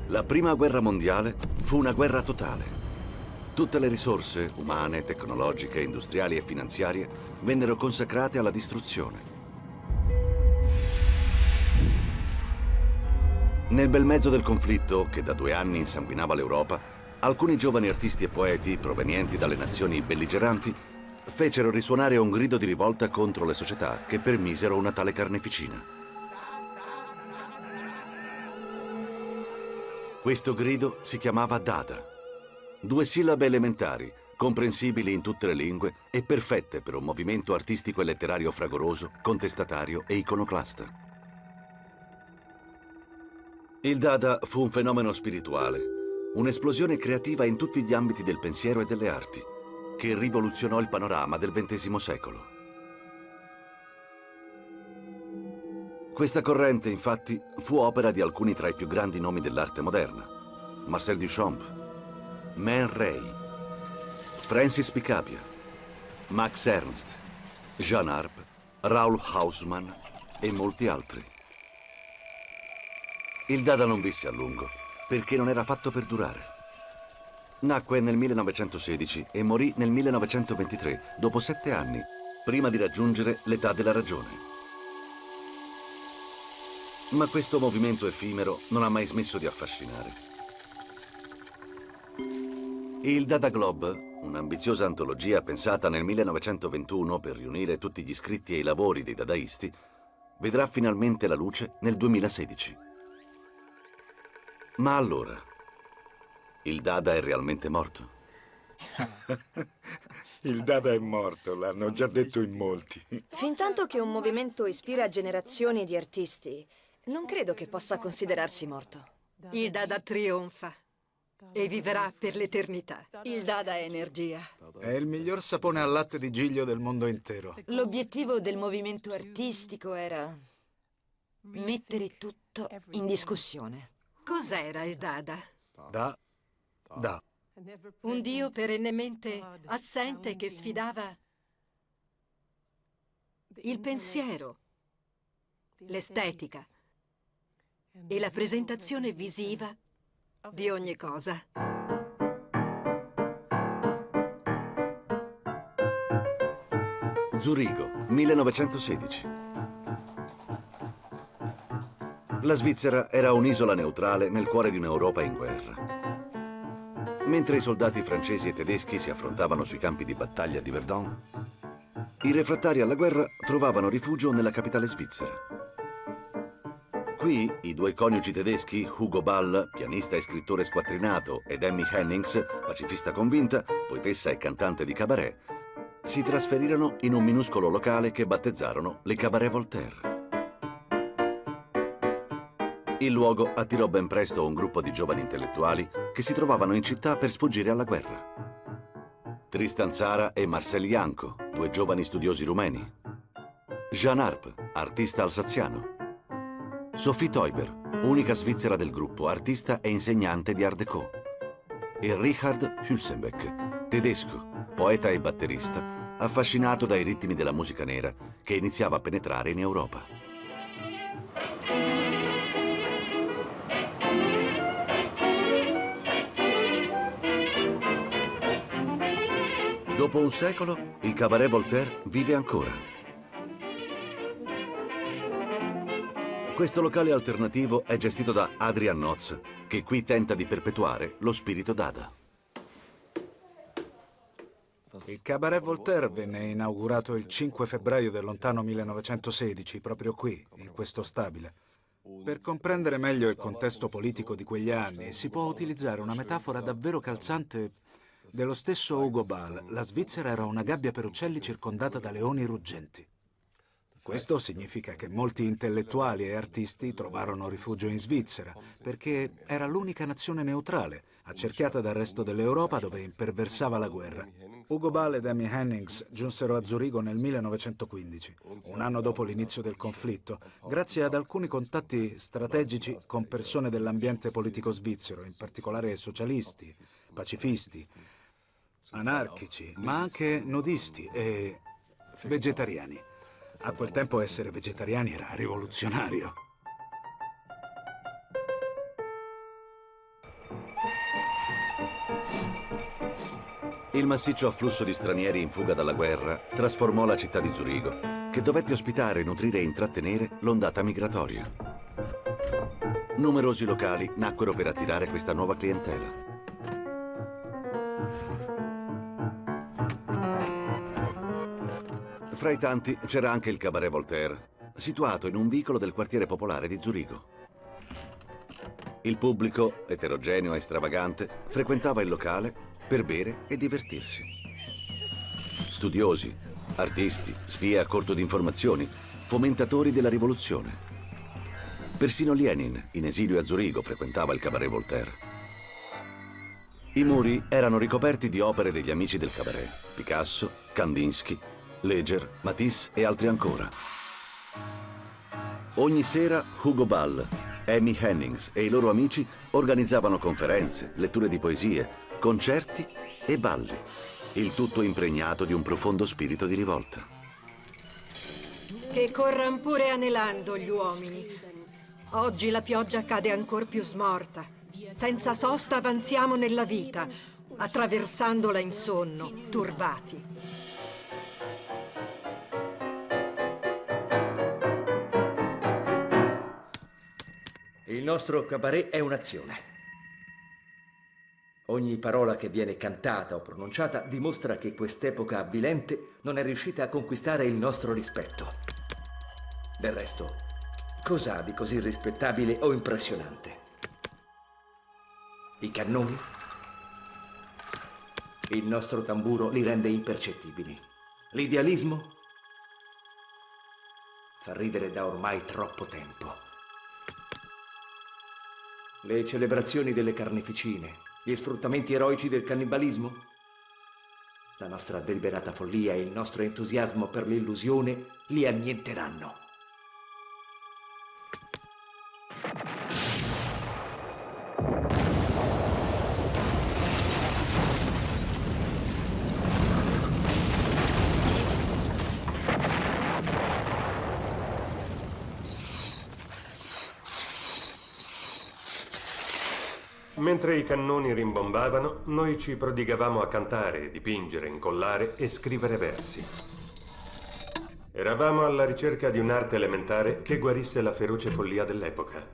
La prima guerra mondiale fu una guerra totale. Tutte le risorse, umane, tecnologiche, industriali e finanziarie, vennero consacrate alla distruzione. Nel bel mezzo del conflitto, che da 2 anni insanguinava l'Europa, alcuni giovani artisti e poeti, provenienti dalle nazioni belligeranti, fecero risuonare un grido di rivolta contro le società che permisero una tale carneficina. Questo grido si chiamava Dada. 2 sillabe elementari, comprensibili in tutte le lingue e perfette per un movimento artistico e letterario fragoroso, contestatario e iconoclasta. Il Dada fu un fenomeno spirituale, un'esplosione creativa in tutti gli ambiti del pensiero e delle arti, che rivoluzionò il panorama del XX secolo. Questa corrente, infatti, fu opera di alcuni tra i più grandi nomi dell'arte moderna: Marcel Duchamp, Man Ray, Francis Picabia, Max Ernst, Jean Arp, Raoul Hausmann e molti altri. Il Dada non visse a lungo, perché non era fatto per durare. Nacque nel 1916 e morì nel 1923, dopo 7 anni, prima di raggiungere l'età della ragione. Ma questo movimento effimero non ha mai smesso di affascinare. Il Dada Globe, un'ambiziosa antologia pensata nel 1921 per riunire tutti gli scritti e i lavori dei dadaisti, vedrà finalmente la luce nel 2016. Ma allora, il Dada è realmente morto? Il Dada è morto, l'hanno già detto in molti. Fintanto che un movimento ispira generazioni di artisti, non credo che possa considerarsi morto. Il Dada trionfa e viverà per l'eternità. Il Dada è energia. È il miglior sapone al latte di Giglio del mondo intero. L'obiettivo del movimento artistico era mettere tutto in discussione. Cos'era il Dada? Da. Un dio perennemente assente che sfidava il pensiero, l'estetica e la presentazione visiva di ogni cosa. Zurigo, 1916. La Svizzera era un'isola neutrale nel cuore di un'Europa in guerra. Mentre i soldati francesi e tedeschi si affrontavano sui campi di battaglia di Verdun, i refrattari alla guerra trovavano rifugio nella capitale svizzera. Qui i 2 coniugi tedeschi, Hugo Ball, pianista e scrittore squattrinato, ed Emmy Hennings, pacifista convinta, poetessa e cantante di cabaret, si trasferirono in un minuscolo locale che battezzarono le Cabaret Voltaire. Il luogo attirò ben presto un gruppo di giovani intellettuali che si trovavano in città per sfuggire alla guerra. Tristan Tzara e Marcel Janco, 2 giovani studiosi rumeni. Jean Arp, artista alsaziano. Sophie Teuber, unica svizzera del gruppo, artista e insegnante di Art Deco. E Richard Hülsenbeck, tedesco, poeta e batterista, affascinato dai ritmi della musica nera che iniziava a penetrare in Europa. Dopo un secolo, il Cabaret Voltaire vive ancora. Questo locale alternativo è gestito da Adrian Notz, che qui tenta di perpetuare lo spirito Dada. Il Cabaret Voltaire venne inaugurato il 5 febbraio del lontano 1916, proprio qui, in questo stabile. Per comprendere meglio il contesto politico di quegli anni, si può utilizzare una metafora davvero calzante dello stesso Hugo Ball. La Svizzera era una gabbia per uccelli circondata da leoni ruggenti. Questo significa che molti intellettuali e artisti trovarono rifugio in Svizzera, perché era l'unica nazione neutrale, accerchiata dal resto dell'Europa dove imperversava la guerra. Hugo Ball ed Emmy Hennings giunsero a Zurigo nel 1915, un anno dopo l'inizio del conflitto, grazie ad alcuni contatti strategici con persone dell'ambiente politico svizzero, in particolare socialisti, pacifisti, anarchici, ma anche nudisti e vegetariani. A quel tempo essere vegetariani era rivoluzionario. Il massiccio afflusso di stranieri in fuga dalla guerra trasformò la città di Zurigo, che dovette ospitare, nutrire e intrattenere l'ondata migratoria. Numerosi locali nacquero per attirare questa nuova clientela. Fra i tanti c'era anche il Cabaret Voltaire, situato in un vicolo del quartiere popolare di Zurigo. Il pubblico, eterogeneo e stravagante, frequentava il locale per bere e divertirsi. Studiosi, artisti, spie a corto di informazioni, fomentatori della rivoluzione. Persino Lenin, in esilio a Zurigo, frequentava il Cabaret Voltaire. I muri erano ricoperti di opere degli amici del cabaret: Picasso, Kandinsky, Leger, Matisse e altri ancora. Ogni sera Hugo Ball, Amy Hennings e i loro amici organizzavano conferenze, letture di poesie, concerti e balli, il tutto impregnato di un profondo spirito di rivolta. Che corran pure anelando gli uomini. Oggi la pioggia cade ancor più smorta. Senza sosta avanziamo nella vita, attraversandola in sonno, turbati. Il nostro cabaret è un'azione. Ogni parola che viene cantata o pronunciata dimostra che quest'epoca avvilente non è riuscita a conquistare il nostro rispetto. Del resto, cos'ha di così rispettabile o impressionante? I cannoni? Il nostro tamburo li rende impercettibili. L'idealismo? Fa ridere da ormai troppo tempo. Le celebrazioni delle carneficine, gli sfruttamenti eroici del cannibalismo? La nostra deliberata follia e il nostro entusiasmo per l'illusione li annienteranno. Mentre i cannoni rimbombavano, noi ci prodigavamo a cantare, dipingere, incollare e scrivere versi. Eravamo alla ricerca di un'arte elementare che guarisse la feroce follia dell'epoca.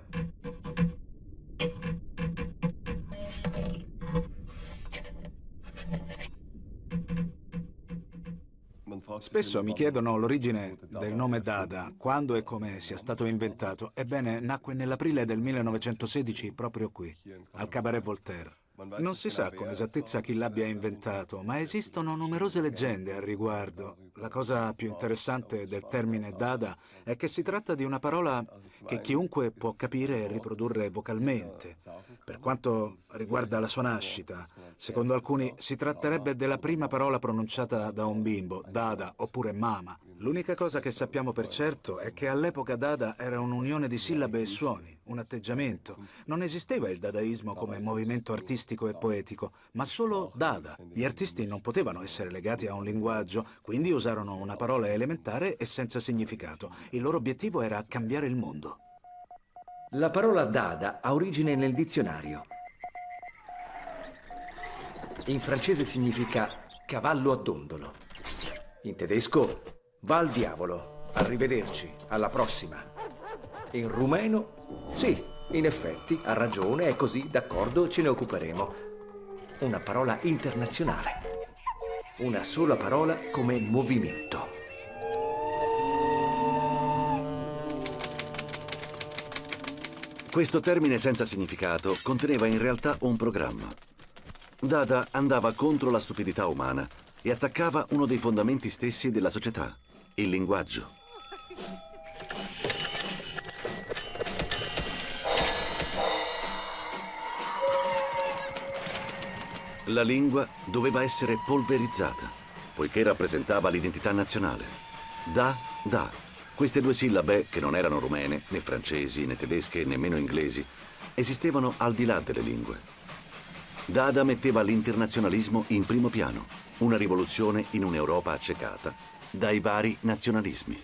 Spesso mi chiedono l'origine del nome Dada, quando e come sia stato inventato. Ebbene, nacque nell'aprile del 1916 proprio qui, al Cabaret Voltaire. Non si sa con esattezza chi l'abbia inventato, ma esistono numerose leggende al riguardo. La cosa più interessante del termine Dada è che si tratta di una parola che chiunque può capire e riprodurre vocalmente. Per quanto riguarda la sua nascita, secondo alcuni si tratterebbe della prima parola pronunciata da un bimbo, Dada oppure Mama. L'unica cosa che sappiamo per certo è che all'epoca Dada era un'unione di sillabe e suoni, un atteggiamento. Non esisteva il dadaismo come movimento artistico e poetico, ma solo Dada. Gli artisti non potevano essere legati a un linguaggio, quindi usarono una parola elementare e senza significato. Il loro obiettivo era cambiare il mondo. La parola Dada ha origine nel dizionario. In francese significa cavallo a dondolo. In tedesco, va al diavolo, arrivederci, alla prossima. In rumeno, sì, in effetti, ha ragione, è così, d'accordo, ce ne occuperemo. Una parola internazionale. Una sola parola come movimento. Questo termine senza significato conteneva in realtà un programma. Dada andava contro la stupidità umana e attaccava uno dei fondamenti stessi della società, il linguaggio. La lingua doveva essere polverizzata, poiché rappresentava l'identità nazionale. Da. Queste due sillabe, che non erano rumene, né francesi, né tedesche, nemmeno inglesi, esistevano al di là delle lingue. Dada metteva l'internazionalismo in primo piano, una rivoluzione in un'Europa accecata dai vari nazionalismi.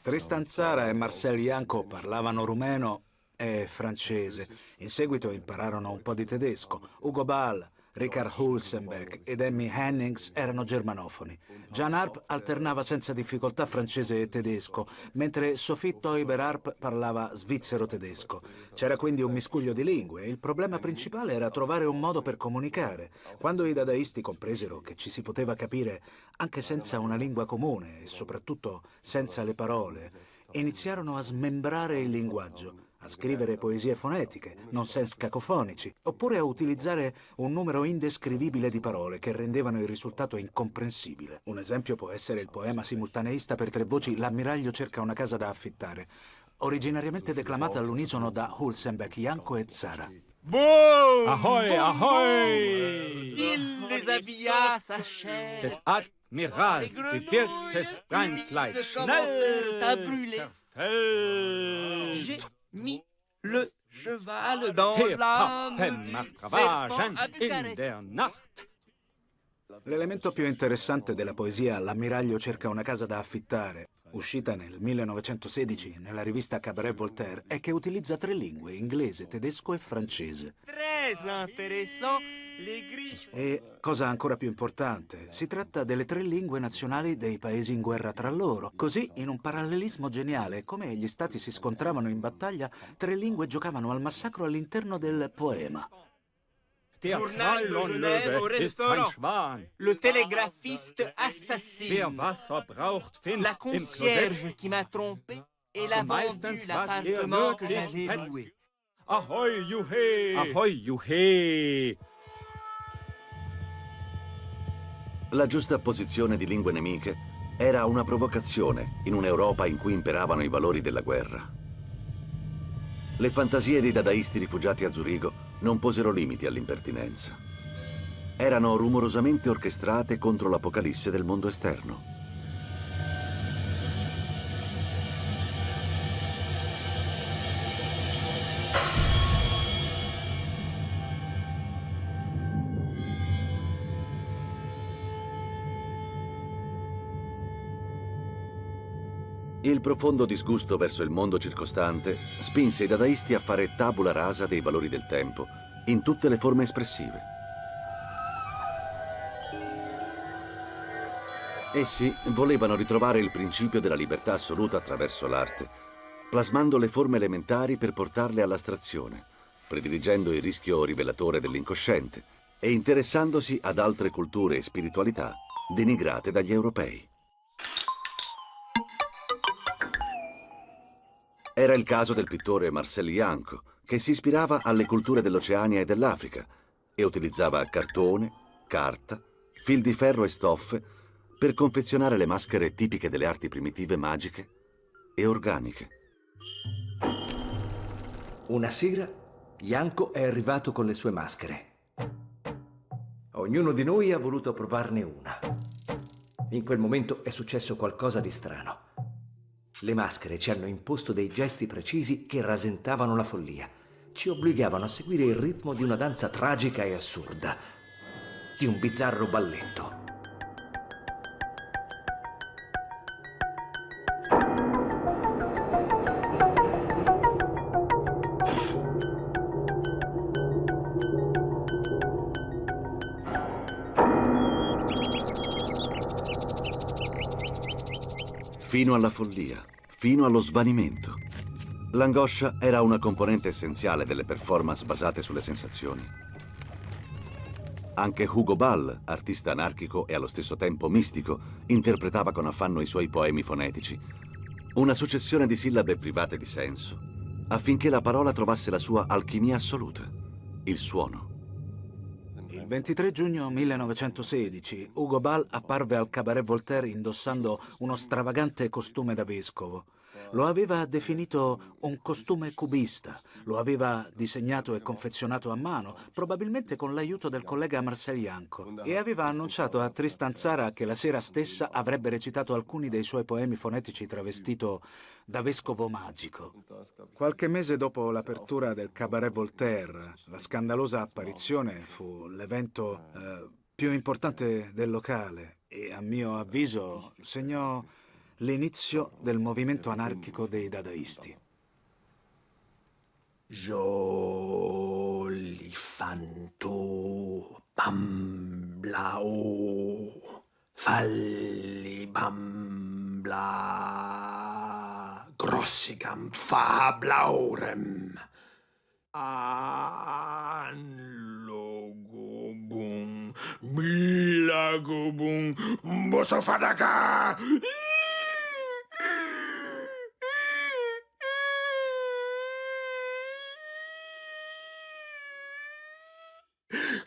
Tristan Tzara e Marcel Janco parlavano rumeno e francese. In seguito impararono un po' di tedesco. Hugo Ball, Richard Hulsenbeck ed Emmy Hennings erano germanofoni. Jan Arp alternava senza difficoltà francese e tedesco, mentre Sophie Teuber-Arp parlava svizzero-tedesco. C'era quindi un miscuglio di lingue e il problema principale era trovare un modo per comunicare. Quando i dadaisti compresero che ci si poteva capire anche senza una lingua comune e soprattutto senza le parole, iniziarono a smembrare il linguaggio, a scrivere poesie fonetiche, nonsense cacofonici, oppure a utilizzare un numero indescrivibile di parole che rendevano il risultato incomprensibile. Un esempio può essere il poema simultaneista per 3 voci L'ammiraglio cerca una casa da affittare, originariamente declamata all'unisono da Hulsenbeck, Janco e Tzara. Boum! Ahoy, ahoy! Il déshabilla sa chair. Des Admirals gewirktes Brandkleid schnell à brûler. J'ai mis le cheval dans Der la Papen macht serpent Ravagen à in Bucarest. der Nacht. L'elemento più interessante della poesia L'ammiraglio cerca una casa da affittare, uscita nel 1916 nella rivista Cabaret Voltaire, è che utilizza 3 lingue, inglese, tedesco e francese. Très intéressant. Les gris. E, cosa ancora più importante, si tratta delle 3 lingue nazionali dei paesi in guerra tra loro. Così, in un parallelismo geniale, come gli stati si scontravano in battaglia, 3 lingue giocavano al massacro all'interno del poema. Der Journal de Genève au Zweilonlöwe ist kein restaurant. Schwan. Le télégraphiste Wer assassine. Wasser braucht, findet La im Klosett. concierge qui m'a trompé et l'a vendu Meistens was l'appartement que möglich j'avais hat. loué. Ahoi, juhe! Ahoi, juhe! La giusta posizione di lingue nemiche era una provocazione in un'Europa in cui imperavano i valori della guerra. Le fantasie dei dadaisti rifugiati a Zurigo non posero limiti all'impertinenza. Erano rumorosamente orchestrate contro l'apocalisse del mondo esterno. Il profondo disgusto verso il mondo circostante spinse i dadaisti a fare tabula rasa dei valori del tempo, in tutte le forme espressive. Essi volevano ritrovare il principio della libertà assoluta attraverso l'arte, plasmando le forme elementari per portarle all'astrazione, prediligendo il rischio rivelatore dell'incosciente e interessandosi ad altre culture e spiritualità denigrate dagli europei. Era il caso del pittore Marcel Janco, che si ispirava alle culture dell'Oceania e dell'Africa e utilizzava cartone, carta, fil di ferro e stoffe per confezionare le maschere tipiche delle arti primitive magiche e organiche. Una sera, Janco è arrivato con le sue maschere. Ognuno di noi ha voluto provarne una. In quel momento è successo qualcosa di strano. Le maschere ci hanno imposto dei gesti precisi che rasentavano la follia. Ci obbligavano a seguire il ritmo di una danza tragica e assurda, di un bizzarro balletto. Fino alla follia, fino allo svanimento. L'angoscia era una componente essenziale delle performance basate sulle sensazioni. Anche Hugo Ball, artista anarchico e allo stesso tempo mistico, interpretava con affanno i suoi poemi fonetici, una successione di sillabe private di senso, affinché la parola trovasse la sua alchimia assoluta, il suono. Il 23 giugno 1916 Hugo Ball apparve al Cabaret Voltaire indossando uno stravagante costume da vescovo. Lo aveva definito un costume cubista, lo aveva disegnato e confezionato a mano, probabilmente con l'aiuto del collega Marcel Janco, e aveva annunciato a Tristan Tzara che la sera stessa avrebbe recitato alcuni dei suoi poemi fonetici travestito da vescovo magico. Qualche mese dopo l'apertura del Cabaret Voltaire, la scandalosa apparizione fu l'evento più importante del locale e, a mio avviso, segnò l'inizio del movimento anarchico dei dadaisti. Jolifanto bamblao falli bambla grossigam fablaurem anlogobum blagobum bosofadaga.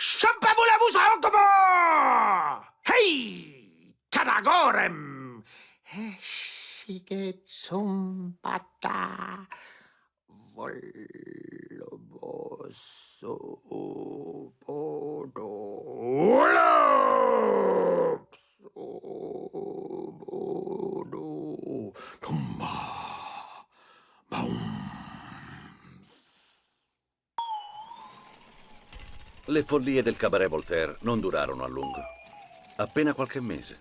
Shampabulavusaukobo! Hey! Tadagorem! Shigetsumpata Volloboso Podo Bodo Tumba Baum. Le follie del Cabaret Voltaire non durarono a lungo. Appena qualche mese.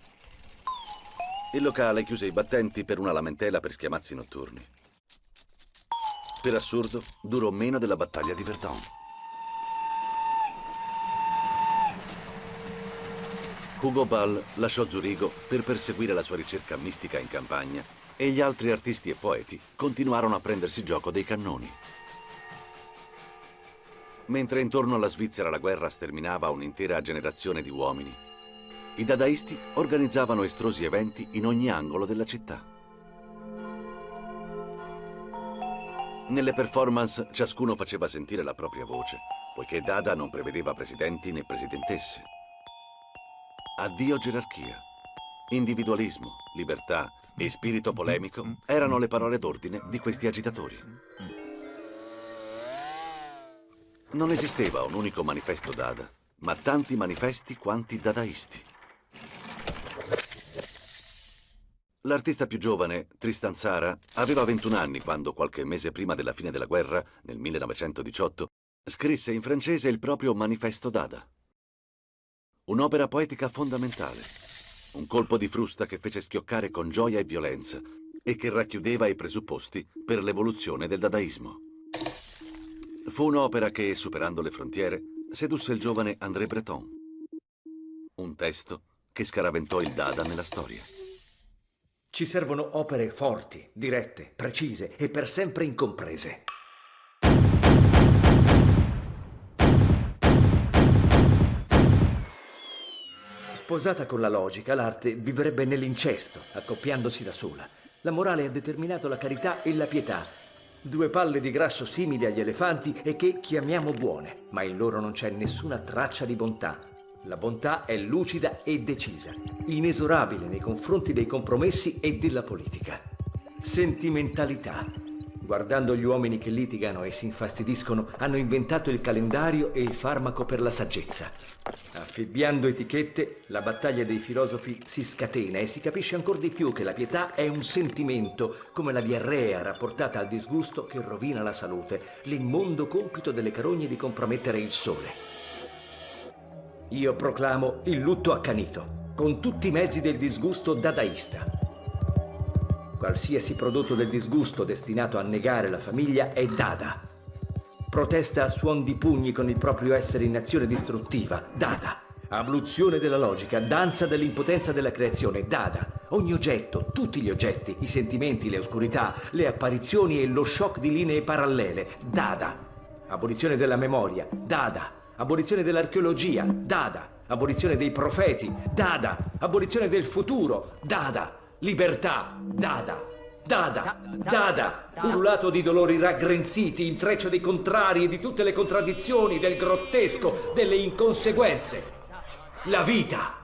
Il locale chiuse i battenti per una lamentela per schiamazzi notturni. Per assurdo, durò meno della battaglia di Verdun. Hugo Ball lasciò Zurigo per perseguire la sua ricerca mistica in campagna e gli altri artisti e poeti continuarono a prendersi gioco dei cannoni. Mentre intorno alla Svizzera la guerra sterminava un'intera generazione di uomini, i dadaisti organizzavano estrosi eventi in ogni angolo della città. Nelle performance ciascuno faceva sentire la propria voce, poiché Dada non prevedeva presidenti né presidentesse. Addio gerarchia. Individualismo, libertà e spirito polemico erano le parole d'ordine di questi agitatori. Non esisteva un unico manifesto Dada, ma tanti manifesti quanti dadaisti. L'artista più giovane, Tristan Tzara, aveva 21 anni quando, qualche mese prima della fine della guerra, nel 1918, scrisse in francese il proprio Manifesto Dada. Un'opera poetica fondamentale, un colpo di frusta che fece schioccare con gioia e violenza e che racchiudeva i presupposti per l'evoluzione del dadaismo. Fu un'opera che, superando le frontiere, sedusse il giovane André Breton. Un testo che scaraventò il Dada nella storia. Ci servono opere forti, dirette, precise e per sempre incomprese. Sposata con la logica, l'arte vivrebbe nell'incesto, accoppiandosi da sola. La morale ha determinato la carità e la pietà. Due palle di grasso simili agli elefanti e che chiamiamo buone, ma in loro non c'è nessuna traccia di bontà. La bontà è lucida e decisa, inesorabile nei confronti dei compromessi e della politica. Sentimentalità. Guardando gli uomini che litigano e si infastidiscono, hanno inventato il calendario e il farmaco per la saggezza. Affibbiando etichette, la battaglia dei filosofi si scatena e si capisce ancor di più che la pietà è un sentimento, come la diarrea rapportata al disgusto che rovina la salute, l'immondo compito delle carogne di compromettere il sole. Io proclamo il lutto accanito, con tutti i mezzi del disgusto dadaista. Qualsiasi prodotto del disgusto destinato a negare la famiglia è Dada. Protesta a suon di pugni con il proprio essere in azione distruttiva, Dada. Abluzione della logica, danza dell'impotenza della creazione, Dada. Ogni oggetto, tutti gli oggetti, i sentimenti, le oscurità, le apparizioni e lo shock di linee parallele, Dada. Abolizione della memoria, Dada. Abolizione dell'archeologia, Dada. Abolizione dei profeti, Dada. Abolizione del futuro, Dada. Libertà, Dada, Dada, Dada, ululato di dolori raggrinziti, intreccio dei contrari e di tutte le contraddizioni, del grottesco, delle inconseguenze. La vita.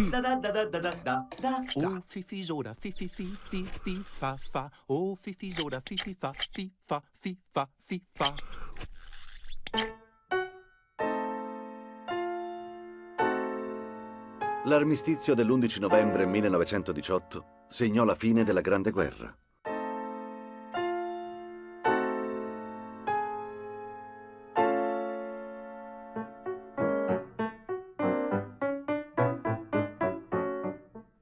Da da da da da da da da. Oh fifi soda fifi fi fi fi fa fa. Oh fifi soda fifi fa fi fa fi fa fi fa. L'armistizio dell'11 novembre 1918 segnò la fine della Grande Guerra.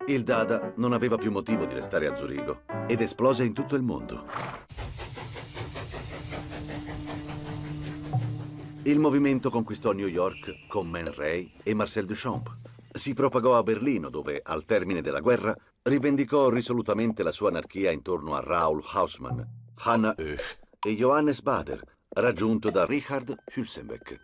Il Dada non aveva più motivo di restare a Zurigo ed esplose in tutto il mondo. Il movimento conquistò New York con Man Ray e Marcel Duchamp. Si propagò a Berlino, dove, al termine della guerra, rivendicò risolutamente la sua anarchia intorno a Raoul Hausmann, Hannah Höch e Johannes Bader, raggiunto da Richard Hülsenbeck.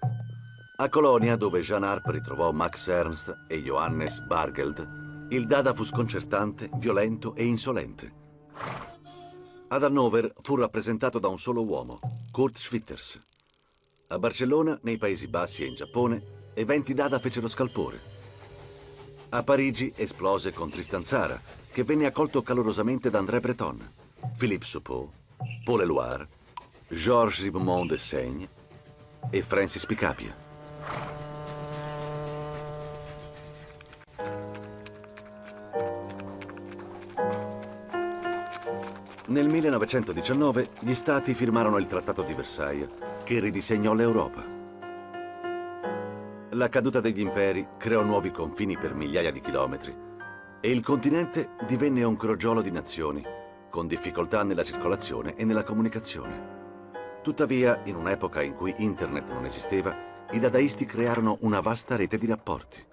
A Colonia, dove Jean Arp ritrovò Max Ernst e Johannes Bargeld, il Dada fu sconcertante, violento e insolente. Ad Hannover fu rappresentato da un solo uomo, Kurt Schwitters. A Barcellona, nei Paesi Bassi e in Giappone, eventi Dada fecero scalpore. A Parigi esplose con Tristan Tzara, che venne accolto calorosamente da André Breton, Philippe Soupeau, Paul Éluard, Georges Ribemont de Seigne e Francis Picapia. Nel 1919 gli Stati firmarono il Trattato di Versailles, che ridisegnò l'Europa. La caduta degli imperi creò nuovi confini per migliaia di chilometri e il continente divenne un crogiolo di nazioni, con difficoltà nella circolazione e nella comunicazione. Tuttavia, in un'epoca in cui internet non esisteva, i dadaisti crearono una vasta rete di rapporti.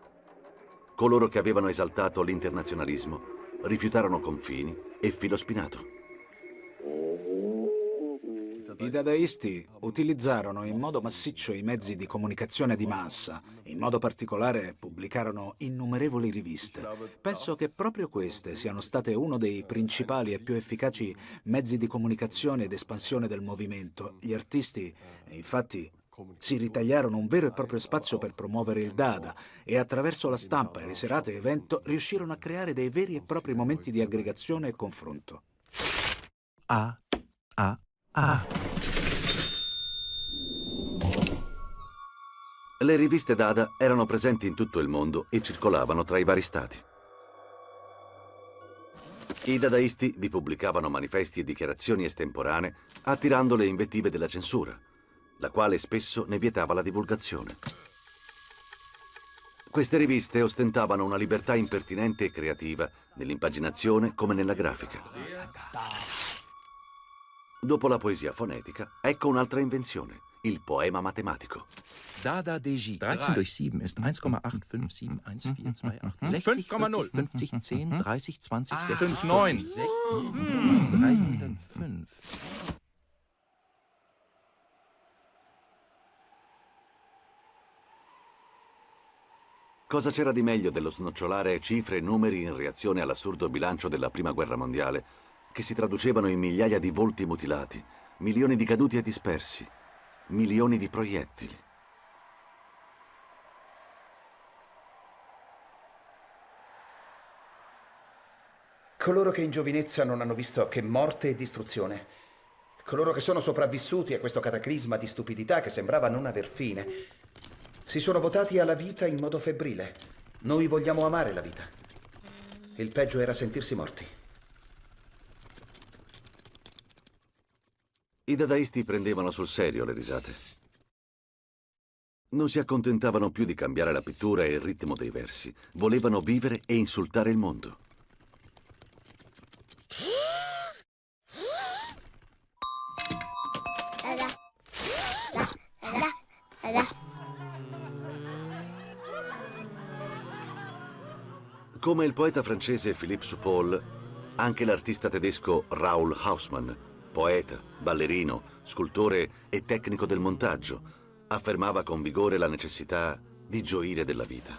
Coloro che avevano esaltato l'internazionalismo rifiutarono confini e filo spinato. I dadaisti utilizzarono in modo massiccio i mezzi di comunicazione di massa, in modo particolare pubblicarono innumerevoli riviste. Penso che proprio queste siano state uno dei principali e più efficaci mezzi di comunicazione ed espansione del movimento. Gli artisti, infatti, si ritagliarono un vero e proprio spazio per promuovere il Dada e attraverso la stampa e le serate evento riuscirono a creare dei veri e propri momenti di aggregazione e confronto. Le riviste Dada erano presenti in tutto il mondo e circolavano tra i vari stati. I dadaisti vi pubblicavano manifesti e dichiarazioni estemporanee attirando le invettive della censura, la quale spesso ne vietava la divulgazione. Queste riviste ostentavano una libertà impertinente e creativa nell'impaginazione come nella grafica. Dopo la poesia fonetica, ecco un'altra invenzione, il poema matematico. Dada DG. 13 durch 7 ist 1,8571428. 60, 40, 50, 10, 30, 20, 60, 9. 305. Cosa c'era di meglio dello snocciolare cifre e numeri in reazione all'assurdo bilancio della Prima Guerra Mondiale, che si traducevano in migliaia di volti mutilati, milioni di caduti e dispersi, milioni di proiettili. Coloro che in giovinezza non hanno visto che morte e distruzione. Coloro che sono sopravvissuti a questo cataclisma di stupidità che sembrava non aver fine. Si sono votati alla vita in modo febbrile. Noi vogliamo amare la vita. Il peggio era sentirsi morti. I dadaisti prendevano sul serio le risate. Non si accontentavano più di cambiare la pittura e il ritmo dei versi. Volevano vivere e insultare il mondo. Come il poeta francese Philippe Soupaul, anche l'artista tedesco Raoul Hausmann, poeta, ballerino, scultore e tecnico del montaggio, affermava con vigore la necessità di gioire della vita.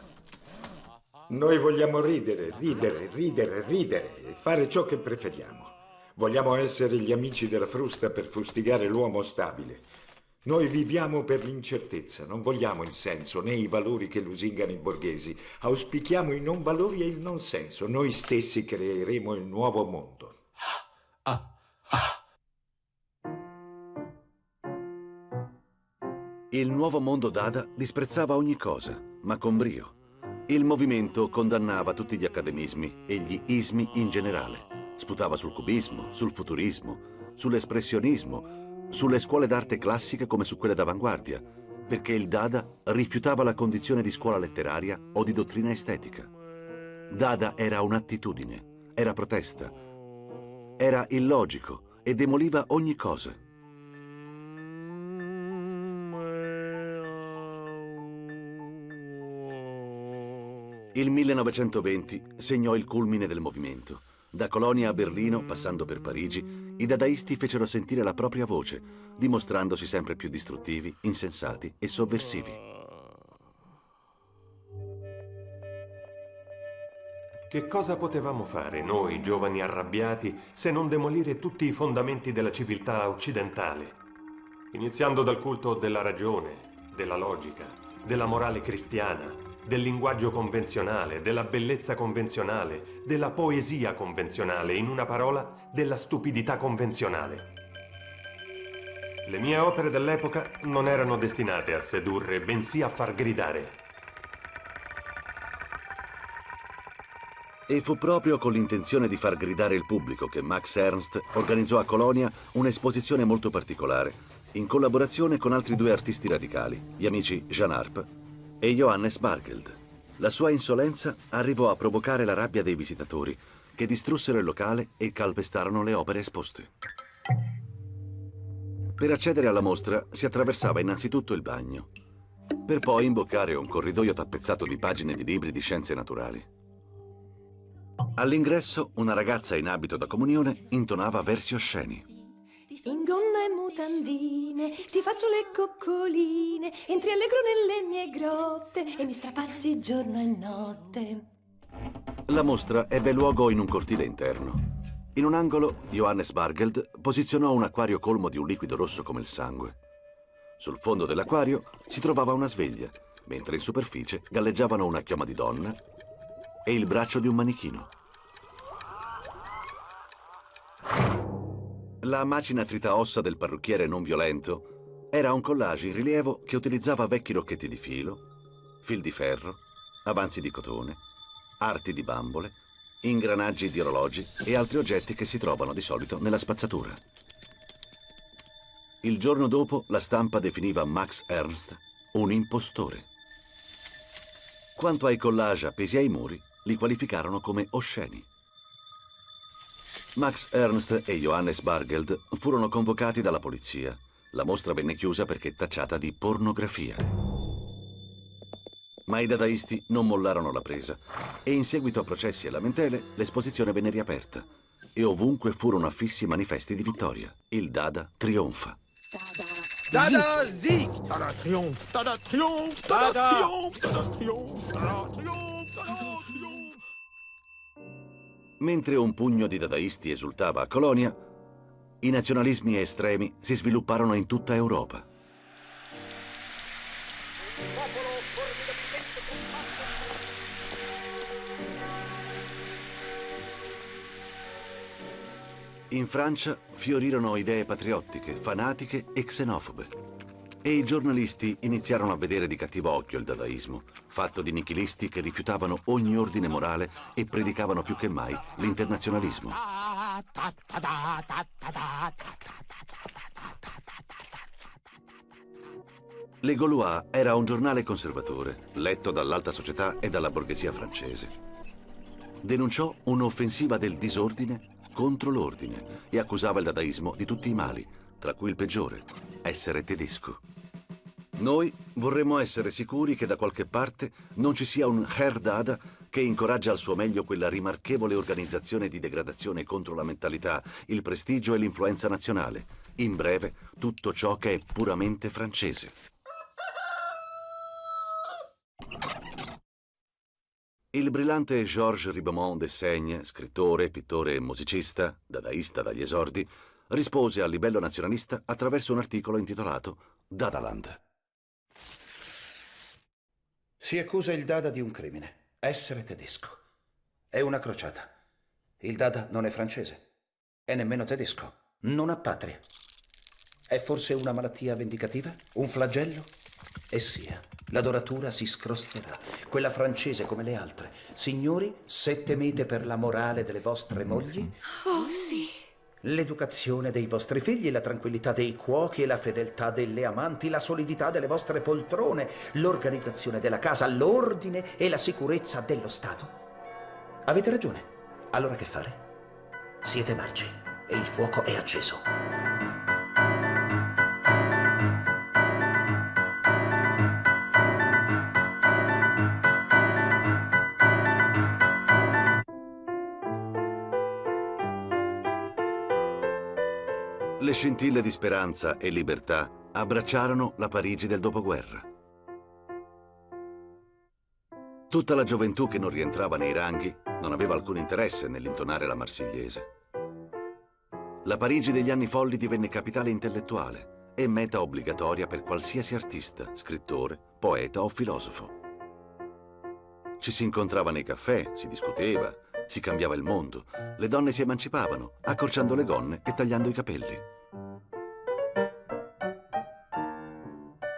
Noi vogliamo ridere, ridere, ridere, ridere e fare ciò che preferiamo. Vogliamo essere gli amici della frusta per fustigare l'uomo stabile. Noi viviamo per l'incertezza, non vogliamo il senso né i valori che lusingano i borghesi. Auspichiamo i non valori e il non senso. Noi stessi creeremo il nuovo mondo. Il nuovo mondo Dada disprezzava ogni cosa, ma con brio. Il movimento condannava tutti gli accademismi e gli ismi in generale. Sputava sul cubismo, sul futurismo, sull'espressionismo, sulle scuole d'arte classiche come su quelle d'avanguardia, perché il Dada rifiutava la condizione di scuola letteraria o di dottrina estetica. Dada era un'attitudine, era protesta, era illogico e demoliva ogni cosa. Il 1920 segnò il culmine del movimento. Da Colonia a Berlino, passando per Parigi, i dadaisti fecero sentire la propria voce, dimostrandosi sempre più distruttivi, insensati e sovversivi. Che cosa potevamo fare noi, giovani arrabbiati, se non demolire tutti i fondamenti della civiltà occidentale? Iniziando dal culto della ragione, della logica, della morale cristiana, del linguaggio convenzionale, della bellezza convenzionale, della poesia convenzionale, in una parola, della stupidità convenzionale. Le mie opere dell'epoca non erano destinate a sedurre, bensì a far gridare. E fu proprio con l'intenzione di far gridare il pubblico che Max Ernst organizzò a Colonia un'esposizione molto particolare, in collaborazione con altri due artisti radicali, gli amici Jean Arp e Johannes Bargeld. La sua insolenza arrivò a provocare la rabbia dei visitatori, che distrussero il locale e calpestarono le opere esposte. Per accedere alla mostra si attraversava innanzitutto il bagno, per poi imboccare un corridoio tappezzato di pagine di libri di scienze naturali. All'ingresso una ragazza in abito da comunione intonava versi osceni. In gonna e mutandine ti faccio le coccoline, entri allegro nelle mie grotte e mi strapazzi giorno e notte. La mostra ebbe luogo in un cortile interno. In un angolo, Johannes Bargeld posizionò un acquario colmo di un liquido rosso come il sangue. Sul fondo dell'acquario si trovava una sveglia, mentre in superficie galleggiavano una chioma di donna e il braccio di un manichino. La macina tritaossa del parrucchiere non violento era un collage in rilievo che utilizzava vecchi rocchetti di filo, fil di ferro, avanzi di cotone, arti di bambole, ingranaggi di orologi e altri oggetti che si trovano di solito nella spazzatura. Il giorno dopo la stampa definiva Max Ernst un impostore. Quanto ai collage appesi ai muri, li qualificarono come osceni. Max Ernst e Johannes Bargeld furono convocati dalla polizia. La mostra venne chiusa perché tacciata di pornografia. Ma i dadaisti non mollarono la presa e in seguito a processi e lamentele l'esposizione venne riaperta e ovunque furono affissi manifesti di vittoria. Il Dada trionfa. Dada siegt! Dada triumph! Dada triumph! Dada triumph! Dada triumph! Dada triumph! Dada triumph! Mentre un pugno di dadaisti esultava a Colonia, i nazionalismi estremi si svilupparono in tutta Europa. In Francia fiorirono idee patriottiche, fanatiche e xenofobe. E i giornalisti iniziarono a vedere di cattivo occhio il dadaismo, fatto di nichilisti che rifiutavano ogni ordine morale e predicavano più che mai l'internazionalismo. Le Gaulois era un giornale conservatore, letto dall'alta società e dalla borghesia francese. Denunciò un'offensiva del disordine contro l'ordine e accusava il dadaismo di tutti i mali, tra cui il peggiore, essere tedesco. Noi vorremmo essere sicuri che da qualche parte non ci sia un Herr Dada che incoraggia al suo meglio quella rimarchevole organizzazione di degradazione contro la mentalità, il prestigio e l'influenza nazionale. In breve, tutto ciò che è puramente francese. Il brillante Georges Ribemont de Seigne, scrittore, pittore e musicista, dadaista dagli esordi, rispose al libello nazionalista attraverso un articolo intitolato Dadaland. Si accusa il Dada di un crimine, essere tedesco. È una crociata. Il Dada non è francese, è nemmeno tedesco, non ha patria. È forse una malattia vendicativa? Un flagello? E sia, l'adoratura si scrosterà, quella francese come le altre. Signori, se temete per la morale delle vostre mogli... Oh, sì. L'educazione dei vostri figli, la tranquillità dei cuochi e la fedeltà delle amanti, la solidità delle vostre poltrone, l'organizzazione della casa, l'ordine e la sicurezza dello Stato. Avete ragione. Allora che fare? Siete marci e il fuoco è acceso. Le scintille di speranza e libertà abbracciarono la Parigi del dopoguerra. Tutta la gioventù che non rientrava nei ranghi non aveva alcun interesse nell'intonare la marsigliese. La Parigi degli anni folli divenne capitale intellettuale e meta obbligatoria per qualsiasi artista, scrittore, poeta o filosofo. Ci si incontrava nei caffè, si discuteva, si cambiava il mondo, le donne si emancipavano, accorciando le gonne e tagliando i capelli.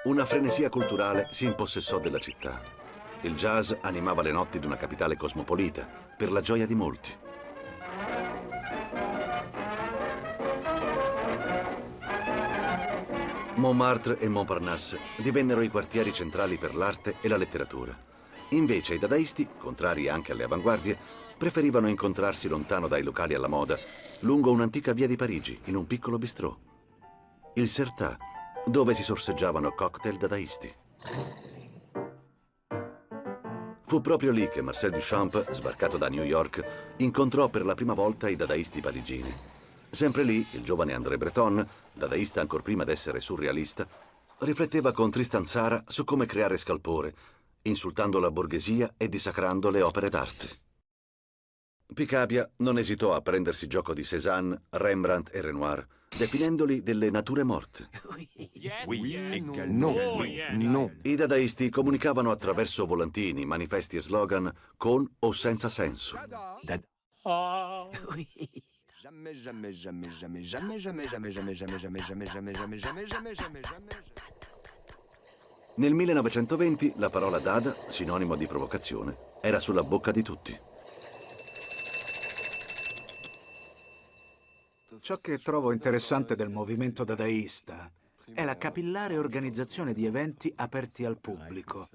Una frenesia culturale si impossessò della città. Il jazz animava le notti di una capitale cosmopolita, per la gioia di molti. Montmartre e Montparnasse divennero i quartieri centrali per l'arte e la letteratura. Invece i dadaisti, contrari anche alle avanguardie, preferivano incontrarsi lontano dai locali alla moda, lungo un'antica via di Parigi, in un piccolo bistrò, il Certat, dove si sorseggiavano cocktail dadaisti. Fu proprio lì che Marcel Duchamp, sbarcato da New York, incontrò per la prima volta i dadaisti parigini. Sempre lì, il giovane André Breton, dadaista ancor prima d'essere surrealista, rifletteva con Tristan Tzara su come creare scalpore, insultando la borghesia e dissacrando le opere d'arte. Picabia non esitò a prendersi gioco di Cézanne, Rembrandt e Renoir, definendoli delle nature morte. No. I dadaisti comunicavano attraverso volantini, manifesti e slogan con o senza senso. Nel 1920 la parola Dada, sinonimo di provocazione, era sulla bocca di tutti. Ciò che trovo interessante del movimento dadaista è la capillare organizzazione di eventi aperti al pubblico,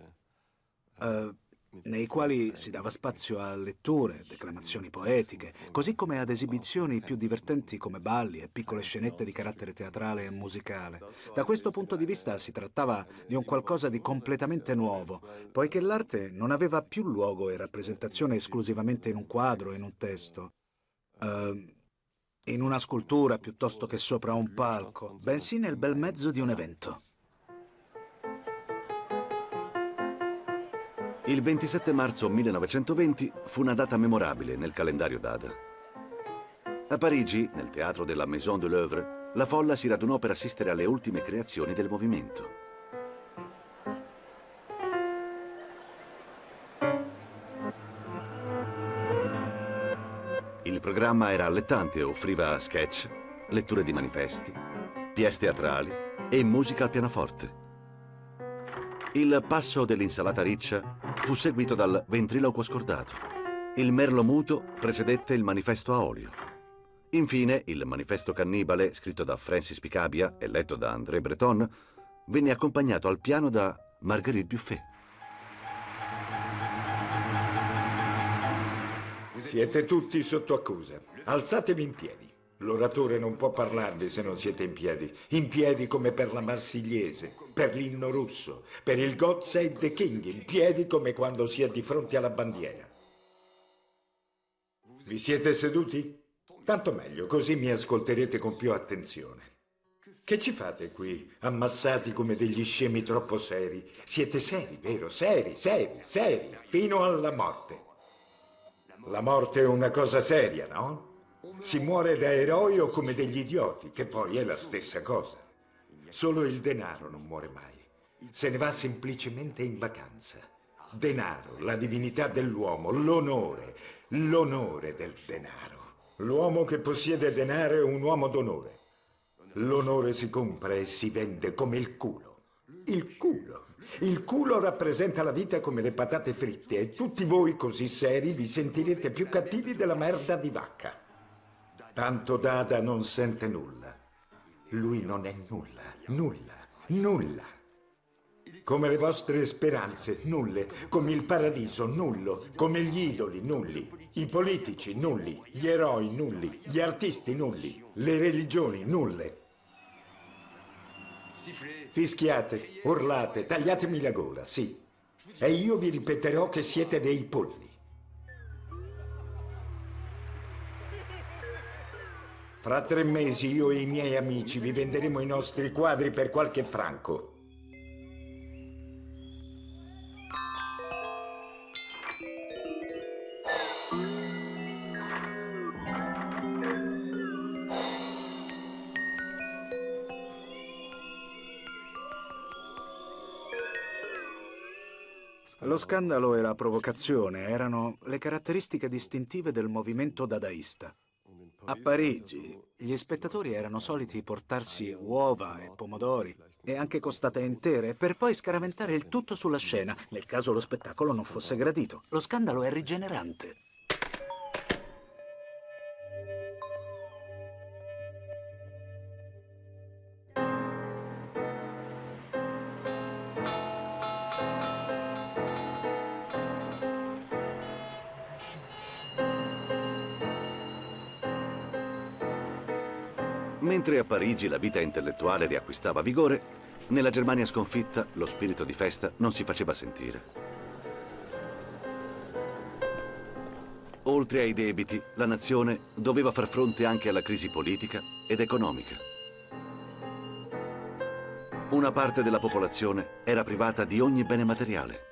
nei quali si dava spazio a letture, declamazioni poetiche, così come ad esibizioni più divertenti come balli e piccole scenette di carattere teatrale e musicale. Da questo punto di vista si trattava di un qualcosa di completamente nuovo, poiché l'arte non aveva più luogo e rappresentazione esclusivamente in un quadro, in un testo, in una scultura piuttosto che sopra un palco, bensì nel bel mezzo di un evento. Il 27 marzo 1920 fu una data memorabile nel calendario Dada. A Parigi, nel teatro della Maison de l'Œuvre, la folla si radunò per assistere alle ultime creazioni del movimento. Il programma era allettante e offriva sketch, letture di manifesti, pièce teatrali e musica al pianoforte. Il passo dell'insalata riccia fu seguito dal ventriloquo scordato. Il merlo muto precedette il manifesto a olio. Infine, il manifesto cannibale, scritto da Francis Picabia e letto da André Breton, venne accompagnato al piano da Marguerite Buffet. Siete tutti sotto accusa. Alzatevi in piedi. L'oratore non può parlarvi se non siete in piedi. In piedi come per la Marsigliese, per l'inno russo, per il God Save the King. In piedi come quando si è di fronte alla bandiera. Vi siete seduti? Tanto meglio, così mi ascolterete con più attenzione. Che ci fate qui, ammassati come degli scemi troppo seri? Siete seri, vero? Seri, fino alla morte. La morte è una cosa seria, no? Si muore da eroi o come degli idioti, che poi è la stessa cosa. Solo il denaro non muore mai. Se ne va semplicemente in vacanza. Denaro, la divinità dell'uomo, l'onore del denaro. L'uomo che possiede denaro è un uomo d'onore. L'onore si compra e si vende come il culo. Il culo. Il culo rappresenta la vita come le patate fritte e tutti voi così seri vi sentirete più cattivi della merda di vacca. Tanto Dada non sente nulla. Lui non è nulla. Come le vostre speranze, nulle. Come il paradiso, nullo. Come gli idoli, nulli. I politici, nulli. Gli eroi, nulli. Gli artisti, nulli. Le religioni, nulle. Fischiate, urlate, tagliatemi la gola, sì. E io vi ripeterò che siete dei polli. Fra 3 mesi io e i miei amici vi venderemo i nostri quadri per qualche franco. Lo scandalo e la provocazione erano le caratteristiche distintive del movimento dadaista. A Parigi, gli spettatori erano soliti portarsi uova e pomodori e anche costate intere per poi scaraventare il tutto sulla scena, nel caso lo spettacolo non fosse gradito. Lo scandalo è rigenerante. Mentre a Parigi la vita intellettuale riacquistava vigore, nella Germania sconfitta lo spirito di festa non si faceva sentire. Oltre ai debiti, la nazione doveva far fronte anche alla crisi politica ed economica. Una parte della popolazione era privata di ogni bene materiale.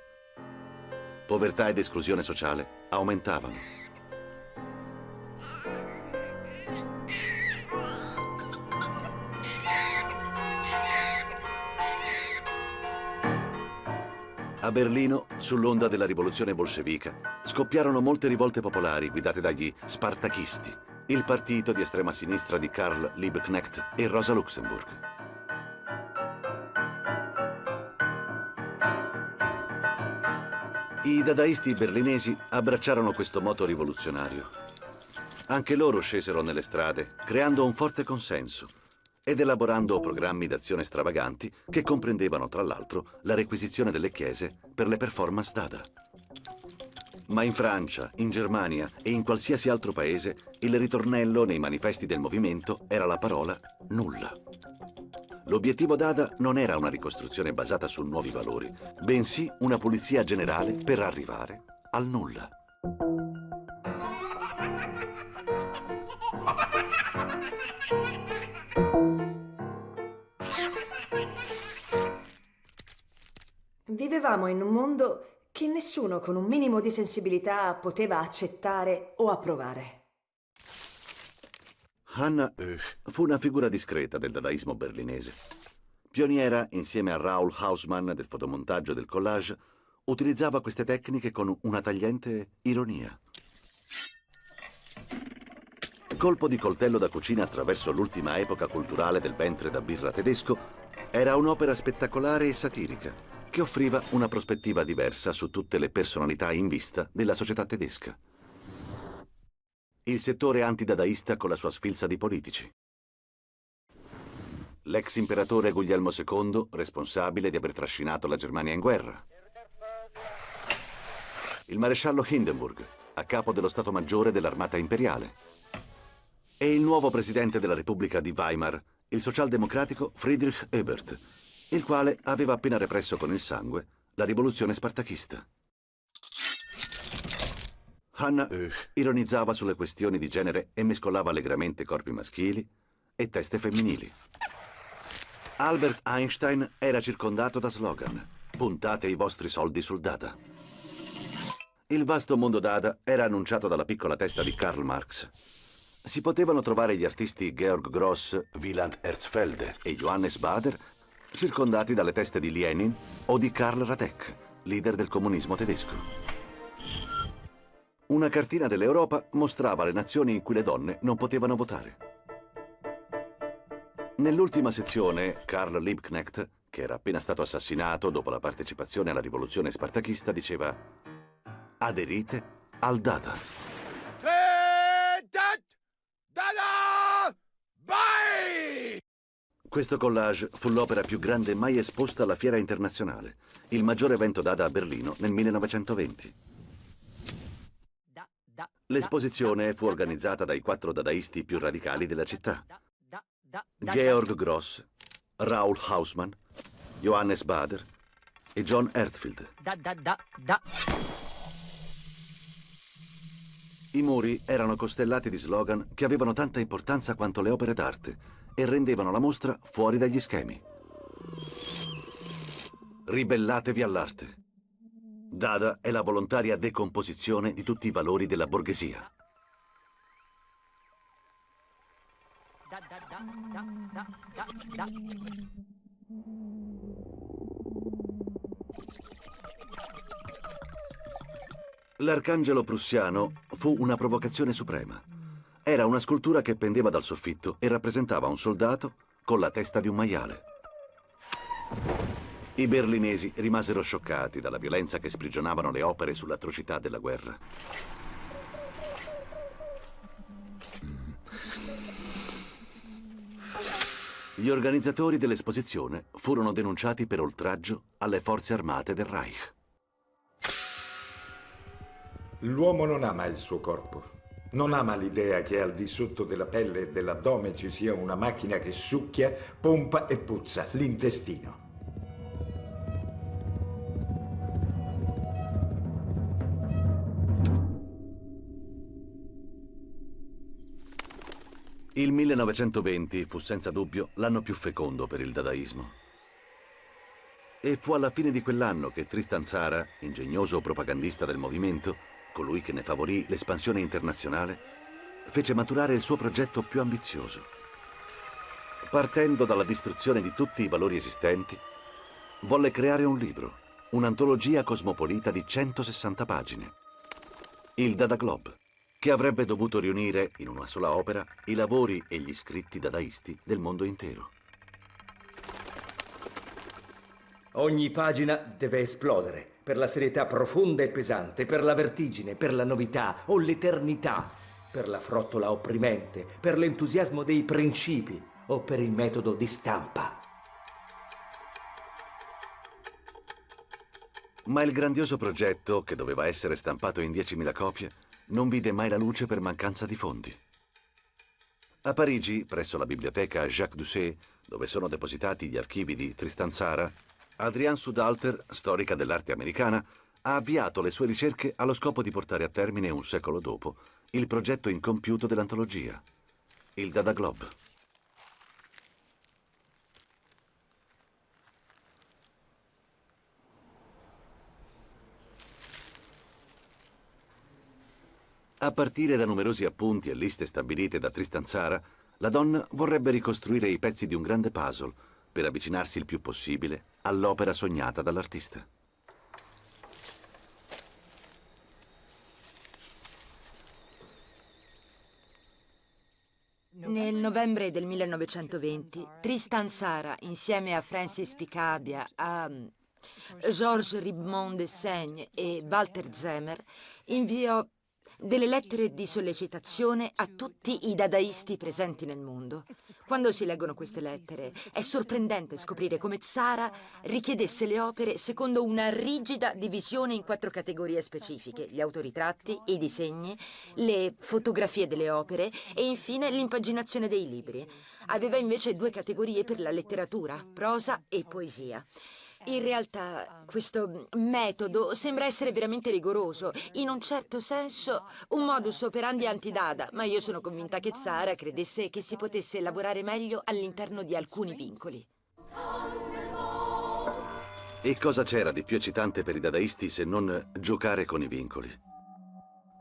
Povertà ed esclusione sociale aumentavano. A Berlino, sull'onda della rivoluzione bolscevica, scoppiarono molte rivolte popolari guidate dagli Spartachisti, il partito di estrema sinistra di Karl Liebknecht e Rosa Luxemburg. I dadaisti berlinesi abbracciarono questo moto rivoluzionario. Anche loro scesero nelle strade, creando un forte consenso ed elaborando programmi d'azione stravaganti che comprendevano, tra l'altro, la requisizione delle chiese per le performance Dada. Ma in Francia, in Germania e in qualsiasi altro paese, il ritornello nei manifesti del movimento era la parola nulla. L'obiettivo Dada non era una ricostruzione basata su nuovi valori, bensì una pulizia generale per arrivare al nulla. Vivevamo in un mondo che nessuno con un minimo di sensibilità poteva accettare o approvare. Hannah Höch fu una figura discreta del dadaismo berlinese. Pioniera, insieme a Raoul Hausmann del fotomontaggio e del collage, utilizzava queste tecniche con una tagliente ironia. Colpo di coltello da cucina attraverso l'ultima epoca culturale del ventre da birra tedesco era un'opera spettacolare e satirica che offriva una prospettiva diversa su tutte le personalità in vista della società tedesca. Il settore antidadaista con la sua sfilza di politici. L'ex imperatore Guglielmo II, responsabile di aver trascinato la Germania in guerra. Il maresciallo Hindenburg, a capo dello Stato Maggiore dell'Armata Imperiale. E il nuovo presidente della Repubblica di Weimar, il socialdemocratico Friedrich Ebert, il quale aveva appena represso con il sangue la rivoluzione spartachista. Hannah Höch ironizzava sulle questioni di genere e mescolava allegramente corpi maschili e teste femminili. Albert Einstein era circondato da slogan: puntate i vostri soldi sul Dada. Il vasto mondo Dada era annunciato dalla piccola testa di Karl Marx. Si potevano trovare gli artisti Georg Gross, Wieland Herzfelde e Johannes Bader circondati dalle teste di Lenin o di Karl Radek, leader del comunismo tedesco. Una cartina dell'Europa mostrava le nazioni in cui le donne non potevano votare. Nell'ultima sezione, Karl Liebknecht, che era appena stato assassinato dopo la partecipazione alla rivoluzione spartachista, diceva: aderite al Dada. Questo collage fu l'opera più grande mai esposta alla Fiera Internazionale, il maggior evento Dada a Berlino nel 1920. L'esposizione fu organizzata dai 4 dadaisti più radicali della città: Georg Gross, Raoul Hausmann, Johannes Bader e John Hertfield. I muri erano costellati di slogan che avevano tanta importanza quanto le opere d'arte e rendevano la mostra fuori dagli schemi. Ribellatevi all'arte. Dada è la volontaria decomposizione di tutti i valori della borghesia. L'arcangelo prussiano fu una provocazione suprema. Era una scultura che pendeva dal soffitto e rappresentava un soldato con la testa di un maiale. I berlinesi rimasero scioccati dalla violenza che sprigionavano le opere sull'atrocità della guerra. Gli organizzatori dell'esposizione furono denunciati per oltraggio alle forze armate del Reich. L'uomo non ama il suo corpo. Non ama l'idea che al di sotto della pelle e dell'addome ci sia una macchina che succhia, pompa e puzza, l'intestino. Il 1920 fu senza dubbio l'anno più fecondo per il dadaismo. E fu alla fine di quell'anno che Tristan Tzara, ingegnoso propagandista del movimento, colui che ne favorì l'espansione internazionale, fece maturare il suo progetto più ambizioso. Partendo dalla distruzione di tutti i valori esistenti, volle creare un libro, un'antologia cosmopolita di 160 pagine, il Dada Globe, che avrebbe dovuto riunire in una sola opera i lavori e gli scritti dadaisti del mondo intero. Ogni pagina deve esplodere per la serietà profonda e pesante, per la vertigine, per la novità o l'eternità, per la frottola opprimente, per l'entusiasmo dei principi o per il metodo di stampa. Ma il grandioso progetto, che doveva essere stampato in 10.000 copie, non vide mai la luce per mancanza di fondi. A Parigi, presso la biblioteca Jacques Doucet, dove sono depositati gli archivi di Tristan Tzara, Adrienne Sudalter, storica dell'arte americana, ha avviato le sue ricerche allo scopo di portare a termine un secolo dopo il progetto incompiuto dell'antologia, il Dada Globe. A partire da numerosi appunti e liste stabilite da Tristan Tzara, la donna vorrebbe ricostruire i pezzi di un grande puzzle per avvicinarsi il più possibile all'opera sognata dall'artista. Nel novembre del 1920, Tristan Tzara, insieme a Francis Picabia, a Georges Ribmond de Seigne e Walter Zemer, inviò delle lettere di sollecitazione a tutti i dadaisti presenti nel mondo. Quando si leggono queste lettere, è sorprendente scoprire come Tzara richiedesse le opere secondo una rigida divisione in 4 categorie specifiche: gli autoritratti, i disegni, le fotografie delle opere e infine l'impaginazione dei libri. Aveva invece 2 categorie per la letteratura, prosa e poesia. In realtà questo metodo sembra essere veramente rigoroso, in un certo senso un modus operandi anti-Dada, ma io sono convinta che Tzara credesse che si potesse lavorare meglio all'interno di alcuni vincoli. E cosa c'era di più eccitante per i dadaisti se non giocare con i vincoli?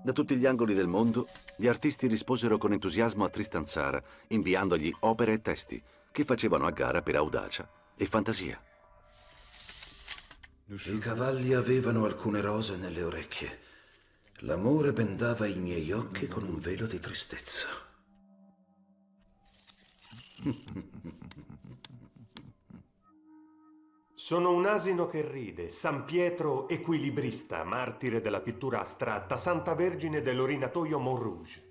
Da tutti gli angoli del mondo, gli artisti risposero con entusiasmo a Tristan Tzara, inviandogli opere e testi che facevano a gara per audacia e fantasia. I cavalli avevano alcune rose nelle orecchie. L'amore bendava i miei occhi con un velo di tristezza. Sono un asino che ride, San Pietro equilibrista, martire della pittura astratta, Santa Vergine dell'orinatoio Montrouge.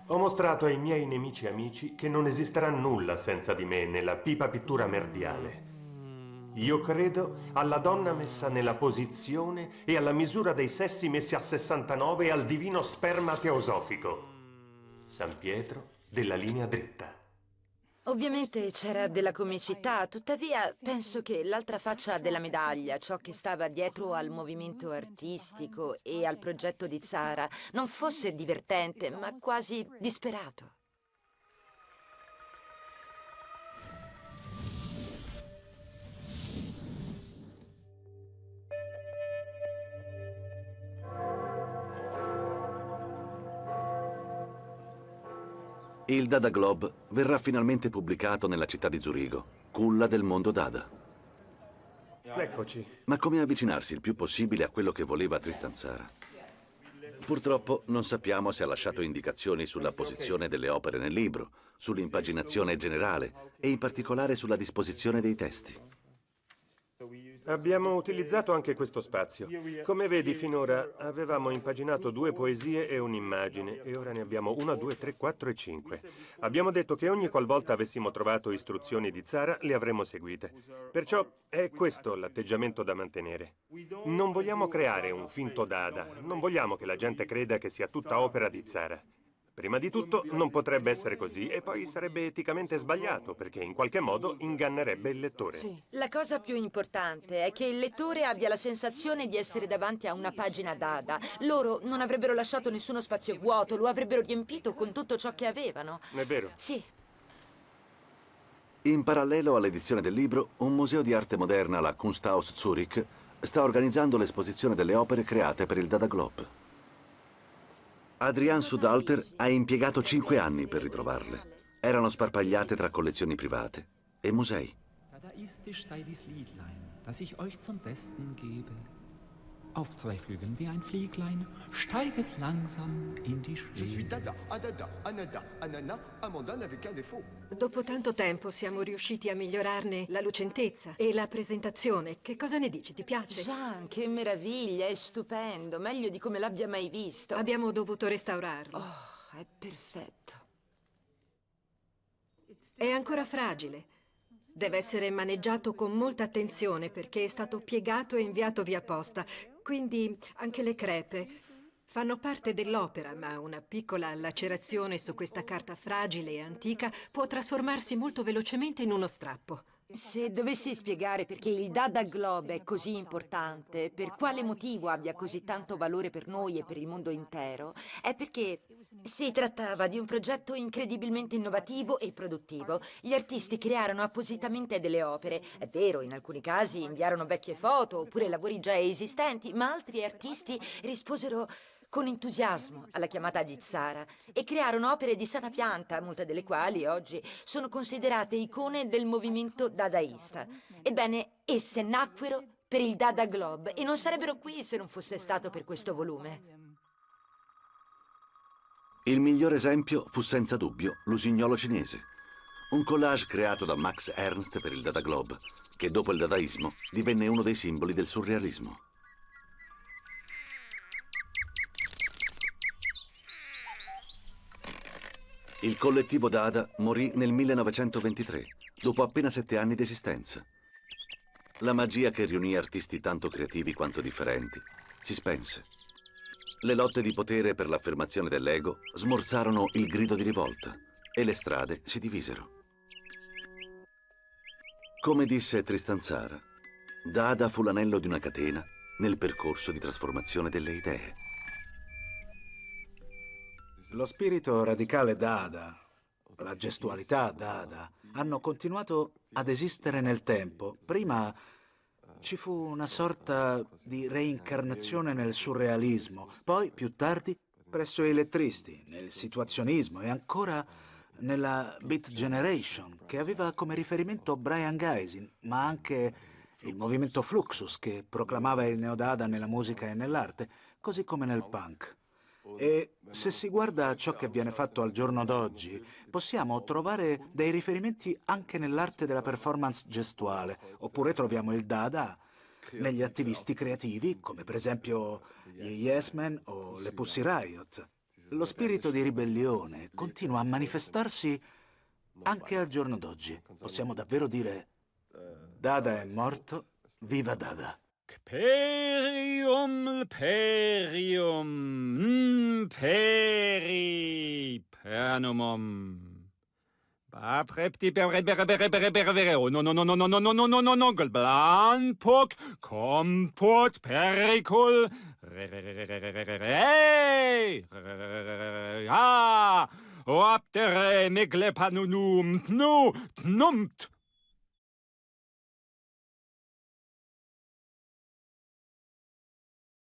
Ho mostrato ai miei nemici amici che non esisterà nulla senza di me nella pipa pittura merdiale. Io credo alla donna messa nella posizione e alla misura dei sessi messi a 69 e al divino sperma teosofico. San Pietro della linea dritta. Ovviamente c'era della comicità, tuttavia penso che l'altra faccia della medaglia, ciò che stava dietro al movimento artistico e al progetto di Zara, non fosse divertente, ma quasi disperato. Il Dada Globe verrà finalmente pubblicato nella città di Zurigo, culla del mondo Dada. Eccoci. Ma come avvicinarsi il più possibile a quello che voleva Tristan Tzara? Purtroppo non sappiamo se ha lasciato indicazioni sulla posizione delle opere nel libro, sull'impaginazione generale e in particolare sulla disposizione dei testi. Abbiamo utilizzato anche questo spazio. Come vedi, finora avevamo impaginato 2 poesie e un'immagine, e ora ne abbiamo 1, 2, 3, 4 e 5. Abbiamo detto che ogni qualvolta avessimo trovato istruzioni di Tzara, le avremmo seguite. Perciò è questo l'atteggiamento da mantenere. Non vogliamo creare un finto Dada, non vogliamo che la gente creda che sia tutta opera di Tzara. Prima di tutto, non potrebbe essere così e poi sarebbe eticamente sbagliato perché in qualche modo ingannerebbe il lettore. Sì. La cosa più importante è che il lettore abbia la sensazione di essere davanti a una pagina Dada. Loro non avrebbero lasciato nessuno spazio vuoto, lo avrebbero riempito con tutto ciò che avevano. È vero? Sì. In parallelo all'edizione del libro, un museo di arte moderna, la Kunsthaus Zurich, sta organizzando l'esposizione delle opere create per il Dada Globe. Adrian Sudalter ha impiegato 5 anni per ritrovarle. Erano sparpagliate tra collezioni private e musei. Dadaistisch sei dies Liedlein, das ich euch zum Besten gebe. Auf 2 Flügeln wie ein Flieglein, steig es langsam in die Schwebe. Je suis Dada, Adada, Anada, Anana, Amanda n'avait qu'un défaut. Dopo tanto tempo siamo riusciti a migliorarne la lucentezza e la presentazione. Che cosa ne dici? Ti piace? Jean, che meraviglia, è stupendo, meglio di come l'abbia mai visto. Abbiamo dovuto restaurarlo. Oh, è perfetto. È ancora fragile. Deve essere maneggiato con molta attenzione perché è stato piegato e inviato via posta. Quindi anche le crepe fanno parte dell'opera, ma una piccola lacerazione su questa carta fragile e antica può trasformarsi molto velocemente in uno strappo. Se dovessi spiegare perché il Dada Globe è così importante, per quale motivo abbia così tanto valore per noi e per il mondo intero, è perché si trattava di un progetto incredibilmente innovativo e produttivo. Gli artisti crearono appositamente delle opere. È vero, in alcuni casi inviarono vecchie foto oppure lavori già esistenti, ma altri artisti risposero con entusiasmo alla chiamata di Tzara e crearono opere di sana pianta, molte delle quali oggi sono considerate icone del movimento dadaista. Ebbene, esse nacquero per il Dada Globe e non sarebbero qui se non fosse stato per questo volume. Il miglior esempio fu senza dubbio l'usignolo cinese, un collage creato da Max Ernst per il Dada Globe, che dopo il dadaismo divenne uno dei simboli del surrealismo. Il collettivo Dada morì nel 1923, dopo appena 7 anni di esistenza. La magia che riunì artisti tanto creativi quanto differenti si spense. Le lotte di potere per l'affermazione dell'ego smorzarono il grido di rivolta e le strade si divisero. Come disse Tristan Tzara, Dada fu l'anello di una catena nel percorso di trasformazione delle idee. Lo spirito radicale Dada, la gestualità Dada, hanno continuato ad esistere nel tempo. Prima ci fu una sorta di reincarnazione nel surrealismo, poi, più tardi, presso i lettristi, nel situazionismo e ancora nella Beat Generation, che aveva come riferimento Brian Gysin, ma anche il movimento Fluxus, che proclamava il neodada nella musica e nell'arte, così come nel punk. E se si guarda a ciò che viene fatto al giorno d'oggi, possiamo trovare dei riferimenti anche nell'arte della performance gestuale, oppure troviamo il Dada negli attivisti creativi, come per esempio gli Yes Men o le Pussy Riot. lo spirito di ribellione continua a manifestarsi anche al giorno d'oggi. Possiamo davvero dire: Dada è morto, viva Dada. Perium, perium, peri, pernumum. Baprepti, bere, oh, no, no, no, no, no, no, no, no, no, no, no, galblan, pok, kompot, pericul, ah, oaptere, meglepanunum, tnu, tnumt,